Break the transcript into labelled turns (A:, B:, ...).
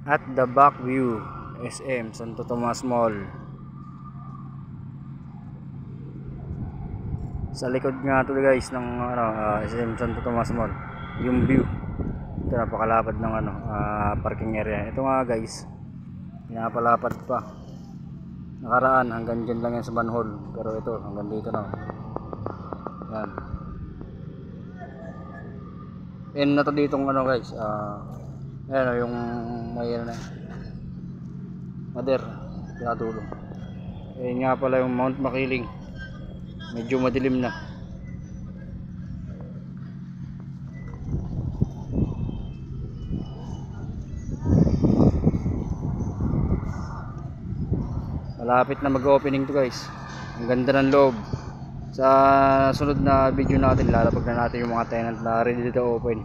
A: At the back view, SM Santo Tomas Mall. Sa likod nga to guys ng SM Santo Tomas Mall, yung view. Ito napakalapad ng parking area. Ito nga guys, pinapalapad pa. Nakaraan hanggang dyan lang yan sa manhole, pero ito hanggang dito na. Yan. Yan na to ditong guys. Ayan yung may mader pinatulong. Ayan nga pala yung Mount Makiling, medyo madilim na. Malapit na mag-opening to guys. Ang ganda ng loob. Sa sunod na video natin lalapag na natin yung mga tenant na ready to open.